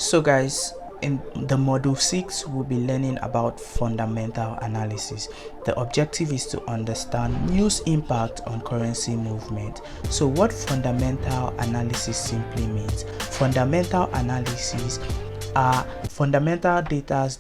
So guys, in the module 6 we'll be learning about fundamental analysis. The objective is to understand news impact on currency movement. So what fundamental analysis simply means: fundamental analysis are fundamental data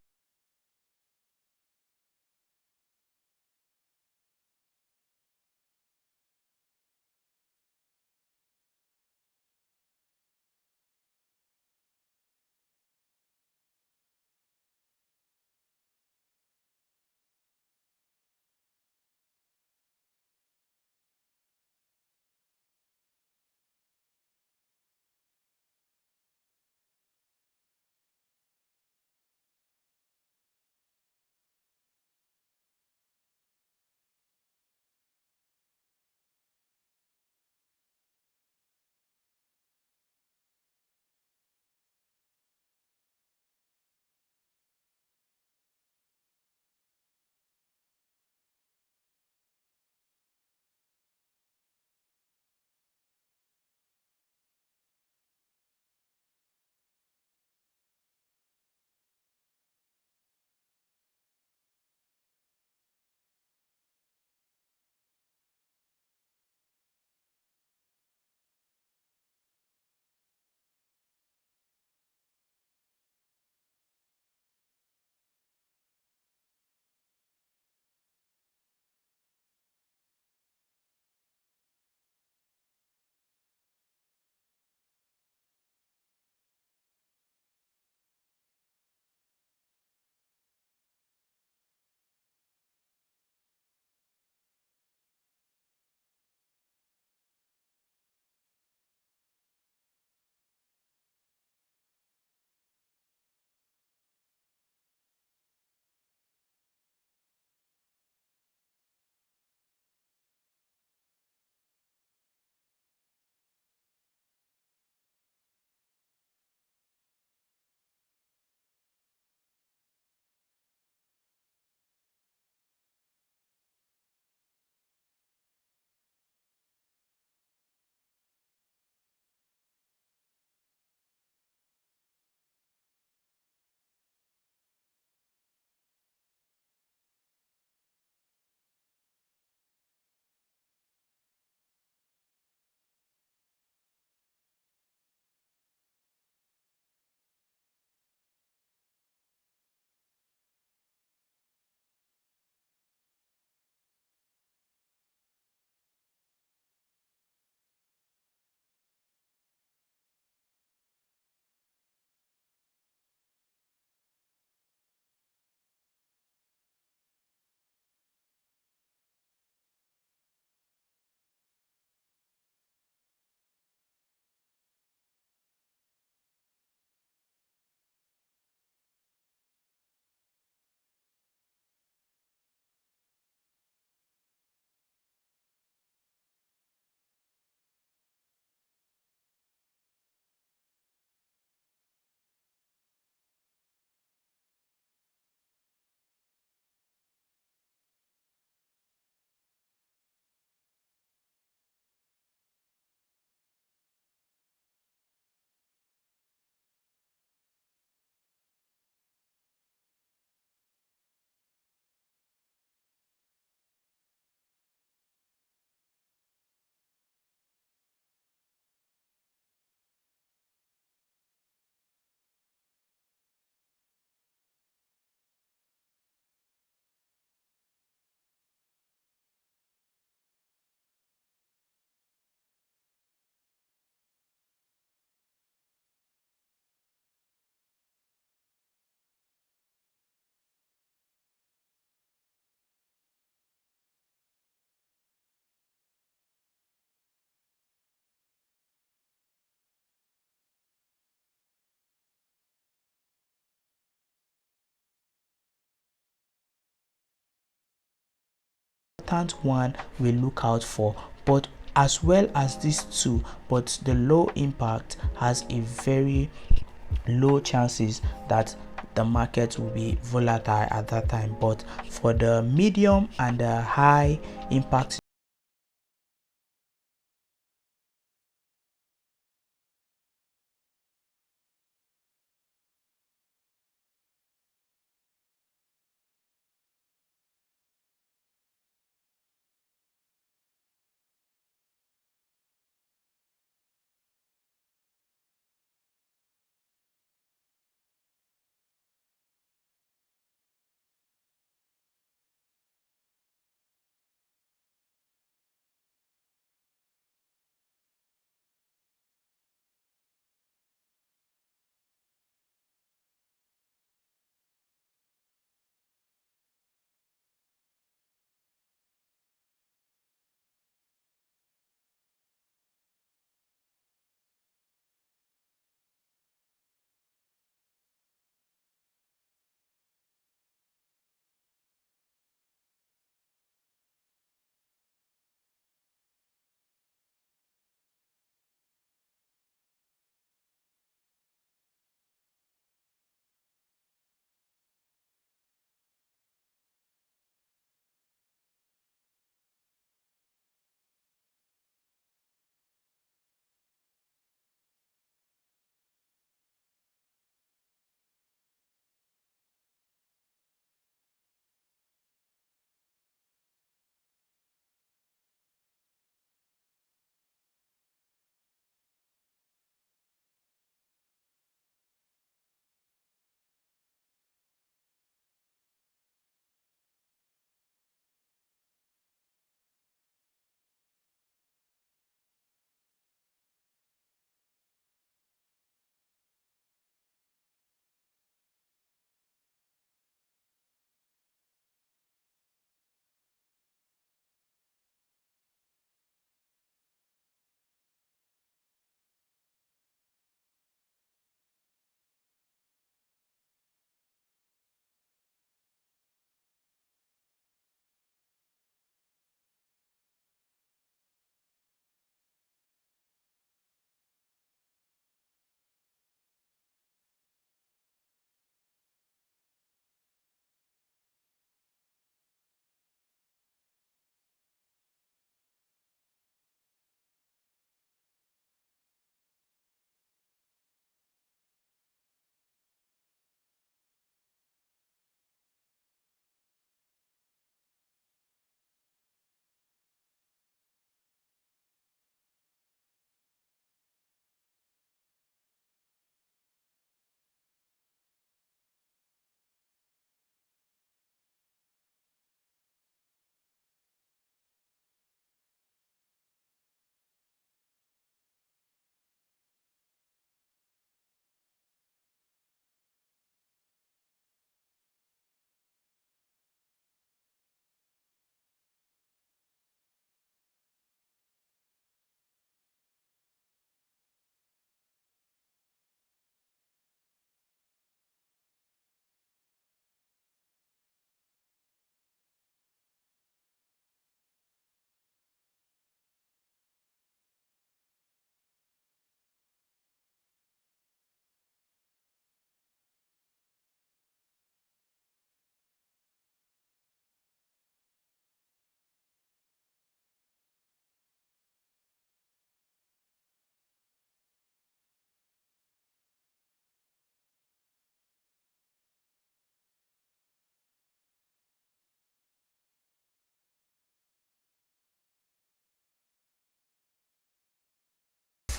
important one we look out for, but as well as these two, but the low impact has a very low chances that the market will be volatile at that time. But for the medium and the high impact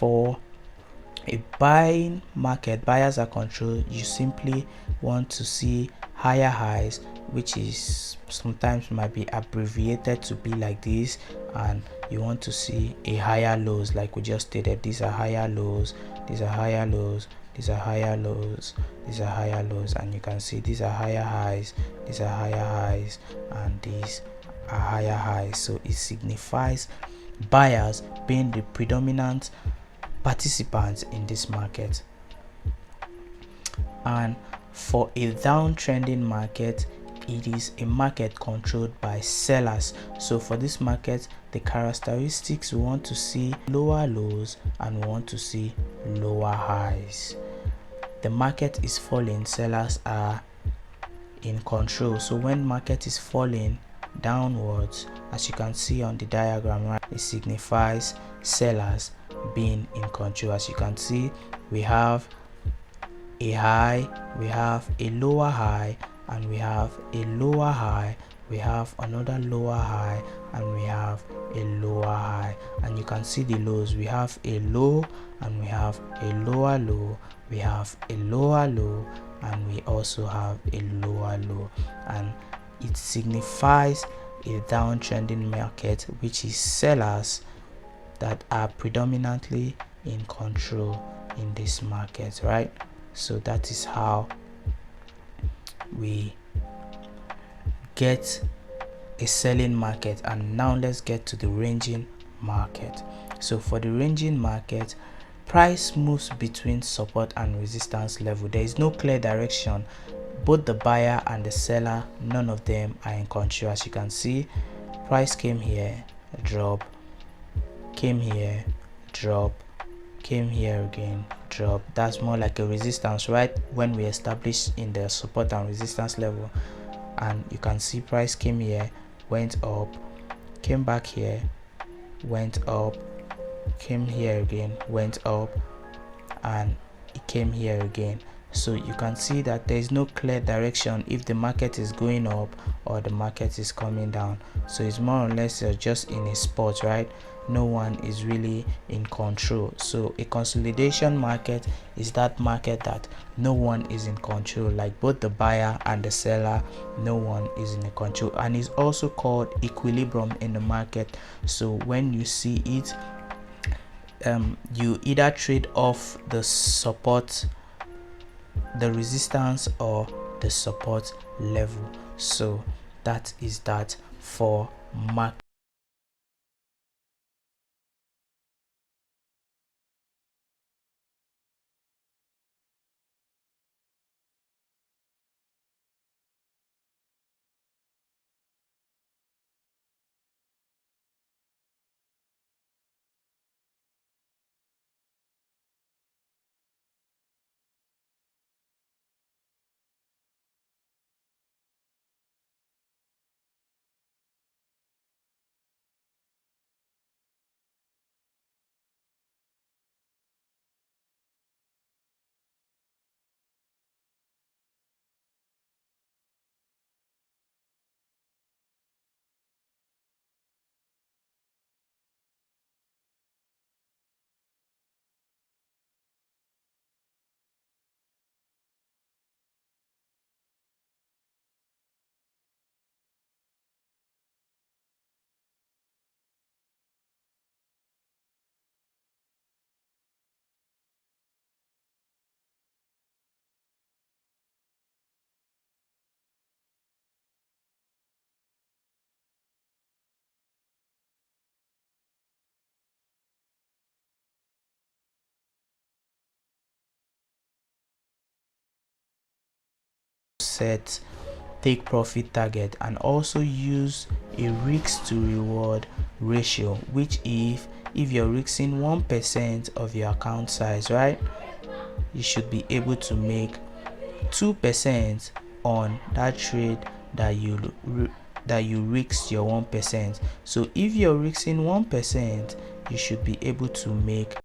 for a buying market, buyers are controlled, you simply want to see higher highs, which is sometimes might be abbreviated to be like this, and you want to see a higher lows, like we just stated. These are higher lows, these are higher lows, these are higher lows, these are higher lows, and you can see these are higher highs, these are higher highs, and these are higher highs. So it signifies buyers being the predominant participants in this market. And for a downtrending market, it is a market controlled by sellers. So for this market, the characteristics, we want to see lower lows and we want to see lower highs. The market is falling, sellers are in control. So when market is falling downwards, as you can see on the diagram, right, it signifies sellers being in control. As you can see, we have a high, we have a lower high, and we have a lower high, we have another lower high, and we have a lower high. And you can see the lows, we have a low, and we have a lower low, we have a lower low, and we also have a lower low. And it signifies a downtrending market, which is sellers that are predominantly in control in this market, right? So that is how we get a selling market. And now let's get to the ranging market. So for the ranging market, price moves between support and resistance level. There is no clear direction. Both the buyer and the seller, none of them are in control. As you can see, price came here, drop, came here, drop, came here again, drop. That's more like a resistance, right, when we establish in the support and resistance level. And you can see price came here, went up, came back here, went up, came here again, went up, and it came here again. So you can see that there is no clear direction if the market is going up or the market is coming down. So it's more or less just in a spot, right? No one is really in control. So a consolidation market is that market that no one is in control, like both the buyer and the seller, no one is in control. And it's also called equilibrium in the market. So when you see it, you either trade off the support, the resistance, or the support level. So that is that for market. Set take profit target and also use a risk to reward ratio, which if you're risking 1% of your account size, right, you should be able to make 2% on that trade that you risked your 1%. So if you're risking 1%, you should be able to make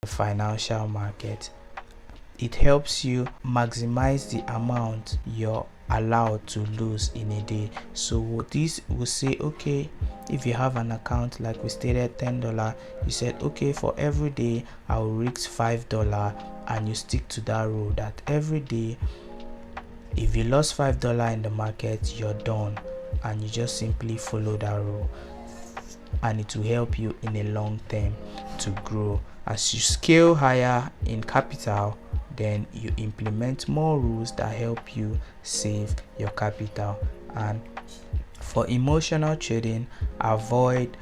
the financial market. It helps you maximize the amount you're allowed to lose in a day. So this will say, okay, if you have an account like we stated $10, you said, okay, for every day I will risk $5, and you stick to that rule that every day if you lost $5 in the market, you're done, and you just simply follow that rule, and it will help you in a long term to grow. As you scale higher in capital, then you implement more rules that help you save your capital. And for emotional trading, avoid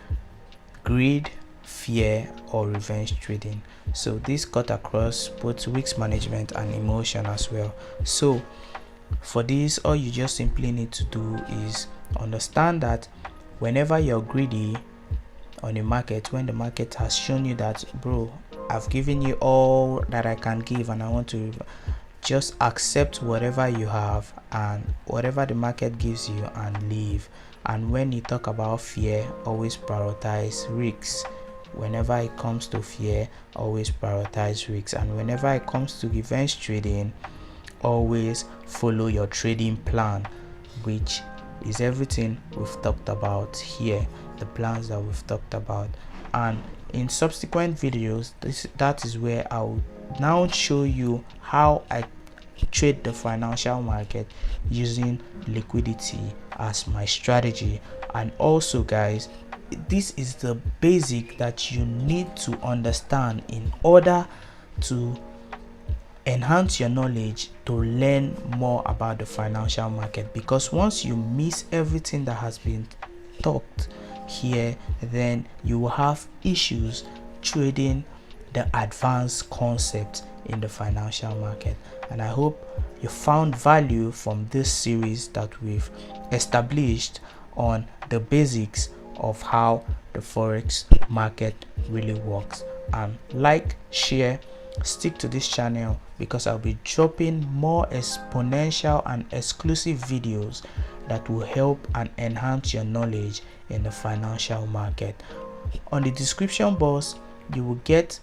greed, fear, or revenge trading. So this cut across both risk management and emotion as well. So for this, all you just simply need to do is understand that whenever you're greedy on the market, when the market has shown you that, bro, I've given you all that I can give and I want to, just accept whatever you have and whatever the market gives you and leave. And when you talk about fear, always prioritize risks. Whenever it comes to fear, always prioritize risks. And whenever it comes to revenge trading, always follow your trading plan, which is everything we've talked about here, the plans that we've talked about. And in subsequent videos, that is where I will now show you how I trade the financial market using liquidity as my strategy. And also, guys, this is the basic that you need to understand in order to enhance your knowledge to learn more about the financial market. Because once you miss everything that has been talked here, then you will have issues trading the advanced concept in the financial market. And I hope you found value from this series that we've established on the basics of how the forex market really works. And like, share, stick to this channel, because I'll be dropping more exponential and exclusive videos that will help and enhance your knowledge in the financial market. On the description box, you will get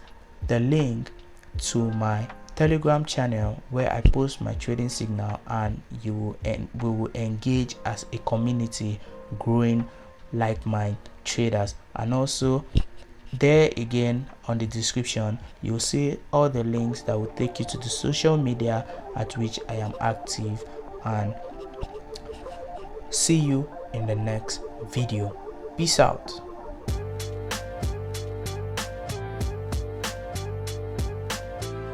the link to my Telegram channel where I post my trading signal, and we will engage as a community, growing like-minded traders. And also there again on the description, you'll see all the links that will take you to the social media at which I am active. And see you in the next video. Peace out.